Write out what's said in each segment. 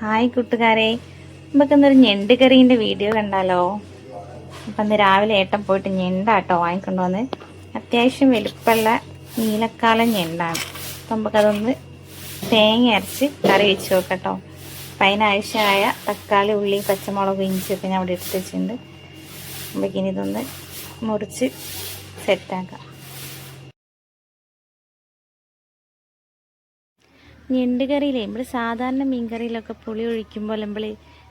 Hi കൂട്ടുകാരെ, നമുക്കിന്നൊരു ഞണ്ട് കറീൻ്റെ വീഡിയോ കണ്ടാലോ? അപ്പം ഇന്ന് രാവിലെ ഏട്ടൻ പോയിട്ട് ഞണ്ടാട്ടോ വാങ്ങിക്കൊണ്ട് വന്ന്. അത്യാവശ്യം വലുപ്പമുള്ള നീലക്കാലം ഞണ്ടാണ്. അപ്പം നമുക്കതൊന്ന് തേങ്ങ അരച്ച് കറി വെച്ച് നോക്കട്ടോ. അപ്പം അതിനാവശ്യമായ തക്കാളി, ഉള്ളി, പച്ചമുളക്, ഇഞ്ചിയൊക്കെ ഞാൻ ഇവിടെ എടുത്ത് വെച്ചിട്ടുണ്ട്. നമുക്കിനി ഇതൊന്ന് മുറിച്ച് സെറ്റാക്കാം. ഞണ്ട് കറിയിലേ നമ്മൾ സാധാരണ മീൻ കറിയിലൊക്കെ പുളി ഒഴിക്കുമ്പോൾ നമ്മൾ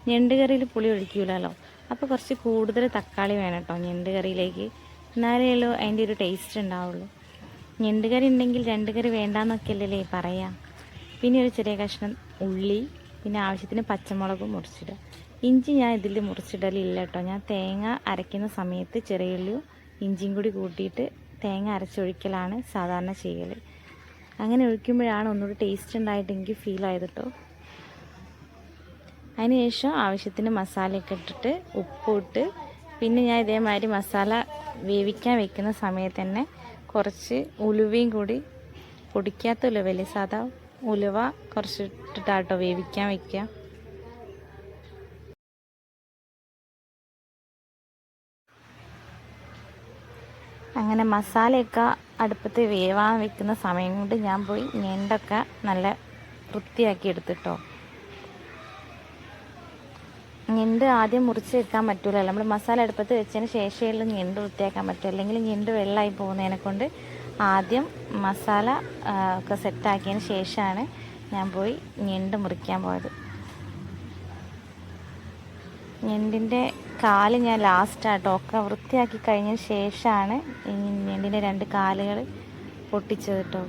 ഞണ്ട് കറിയിൽ പുളി ഒഴിക്കൂലല്ലോ. അപ്പോൾ കുറച്ച് കൂടുതൽ തക്കാളി വേണം കേട്ടോ ഞണ്ട് കറിയിലേക്ക്. എന്നാലേ ഉള്ളൂ അതിൻ്റെ ഒരു ടേസ്റ്റ് ഉണ്ടാവുള്ളൂ. ഞണ്ട് കറി ഉണ്ടെങ്കിൽ രണ്ട് കറി വേണ്ടാന്നൊക്കെ അല്ലല്ലേ പറയാം. പിന്നെ ഒരു ചെറിയ കഷ്ണം ഉള്ളി, പിന്നെ ആവശ്യത്തിന് പച്ചമുളകും മുറിച്ചിടുക. ഇഞ്ചി ഞാൻ ഇതിൽ മുറിച്ചിടലില്ല കേട്ടോ. ഞാൻ തേങ്ങ അരയ്ക്കുന്ന സമയത്ത് ചെറിയ ഉള്ളിയും ഇഞ്ചിയും കൂടി കൂട്ടിയിട്ട് തേങ്ങ അരച്ചൊഴിക്കലാണ് സാധാരണ ചെയ്യൽ. അങ്ങനെ ഒഴിക്കുമ്പോഴാണ് ഒന്നുകൂടി ടേസ്റ്റ് ഉണ്ടായിട്ട് എനിക്ക് ഫീൽ ആയത് കേട്ടോ. അതിനുശേഷം ആവശ്യത്തിന് മസാലയൊക്കെ ഇട്ടിട്ട് ഉപ്പിട്ട്, പിന്നെ ഞാൻ ഇതേമാതിരി മസാല വേവിക്കാൻ വെക്കുന്ന സമയത്ത് തന്നെ കുറച്ച് ഉലുവയും കൂടി, പൊടിക്കാത്ത ഉലുവല്ലേ, സാധാ ഉലുവ കുറച്ച് ഇട്ടിട്ടാട്ടോ വേവിക്കാൻ വെക്കുക. അങ്ങനെ മസാലയൊക്കെ അടുപ്പത്ത് വേവാൻ വെക്കുന്ന സമയം കൊണ്ട് ഞാൻ പോയി ഞണ്ടൊക്കെ നല്ല വൃത്തിയാക്കി എടുത്തിട്ടോ. ഞണ്ട് ആദ്യം മുറിച്ച് വെക്കാൻ പറ്റില്ലല്ലോ, നമ്മൾ മസാല അടുപ്പത്ത് വെച്ചതിന് ശേഷമേ ഞണ്ട് വൃത്തിയാക്കാൻ പറ്റും. അല്ലെങ്കിൽ ഞണ്ട് വെള്ളമായി പോകുന്നതിനെ കൊണ്ട് ആദ്യം മസാല ഒക്കെ സെറ്റാക്കിയതിന് ശേഷമാണ് ഞാൻ പോയി ഞണ്ട് മുറിക്കാൻ പോയത്. ഞണ്ടിൻ്റെ കാല് ഞാൻ ലാസ്റ്റാട്ടോ ഒക്കെ വൃത്തിയാക്കി കഴിഞ്ഞതിന് ശേഷമാണ് ഈ ഞണ്ടിൻ്റെ രണ്ട് കാലുകൾ പൊട്ടിച്ചത് കേട്ടോ.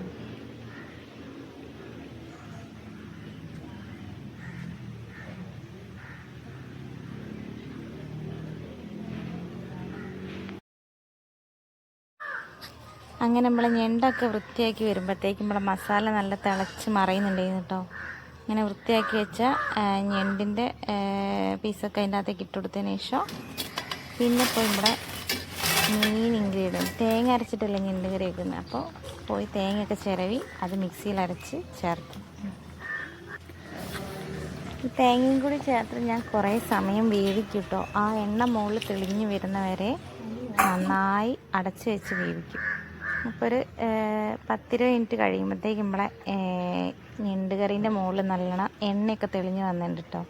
അങ്ങനെ നമ്മളെ ഞണ്ടൊക്കെ വൃത്തിയാക്കി വരുമ്പോഴത്തേക്കും നമ്മളെ മസാല നല്ല തിളച്ച് മറയുന്നുണ്ടായിരുന്നു കേട്ടോ. ഇങ്ങനെ വൃത്തിയാക്കി വെച്ച ഞണ്ടിൻ്റെ പീസൊക്കെ അതിൻ്റെ അകത്തേക്ക് ഇട്ട് കൊടുത്തതിന് ശേഷം പിന്നെ പോയി ഇവിടെ മെയിൻ ഇൻഗ്രീഡിയൻറ്റ് തേങ്ങ അരച്ചിട്ടല്ലേ ഞണ്ട് കറി വെക്കുന്നത്. അപ്പോൾ പോയി തേങ്ങയൊക്കെ ചിരവി അത് മിക്സിയിൽ അരച്ച് ചേർക്കും. ഈ തേങ്ങയും കൂടി ചേർത്ത് ഞാൻ കുറേ സമയം വേവിക്കും കേട്ടോ. ആ എണ്ണ മുകളിൽ തെളിഞ്ഞ് വരുന്നവരെ നന്നായി അടച്ച് വെച്ച് വേവിക്കും. അപ്പോൾ ഒരു 10-20 മിനിറ്റ് കഴിയുമ്പോഴത്തേക്കും നമ്മളെ ഞണ്ട് കറീൻ്റെ മുകളിൽ നല്ലോണം എണ്ണയൊക്കെ തെളിഞ്ഞ് വന്നിട്ടുണ്ട് കേട്ടോ.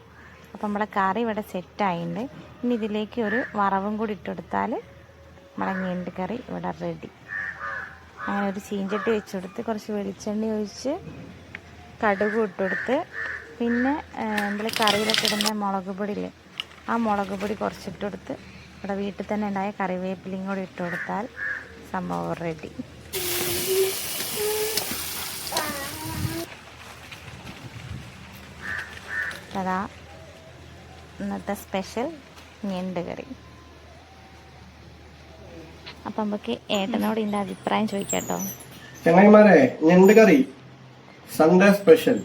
അപ്പോൾ നമ്മളെ കറി ഇവിടെ സെറ്റായിട്ടുണ്ട്. ഇനി ഇതിലേക്ക് ഒരു വറവും കൂടി ഇട്ടെടുത്താൽ നമ്മളെ ഞണ്ട് കറി ഇവിടെ റെഡി. അങ്ങനെ ഒരു ചീഞ്ചട്ടി വെച്ച് കൊടുത്ത് കുറച്ച് വെളിച്ചെണ്ണ ഒഴിച്ച് കടുക് ഇട്ടെടുത്ത്, പിന്നെ നമ്മൾ കറിയിലൊക്കെ ഇടുന്ന മുളക് പൊടിയില്ലേ, ആ മുളക് പൊടി കുറച്ചിട്ടെടുത്ത് ഇവിടെ വീട്ടിൽ തന്നെ ഉണ്ടായ കറിവേപ്പിലയും കൂടി ഇട്ട് കൊടുത്താൽ സംഭവം റെഡി. അതാ ഇന്നത്തെ സ്പെഷ്യൽ ഞണ്ട് കറി. അപ്പം നമുക്ക് ഏട്ടനോട് ഇതിൻ്റെ അഭിപ്രായം ചോദിക്കാട്ടോ. ചങ്ങായിമാരെ, ഞണ്ട് കറി സൺഡേ സ്പെഷ്യൽ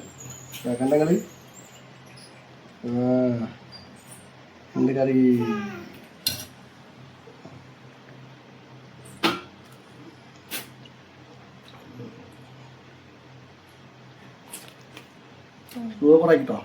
കണ്ട കറി. ഞണ്ട് കറി സൂപ്പറായിട്ടോ.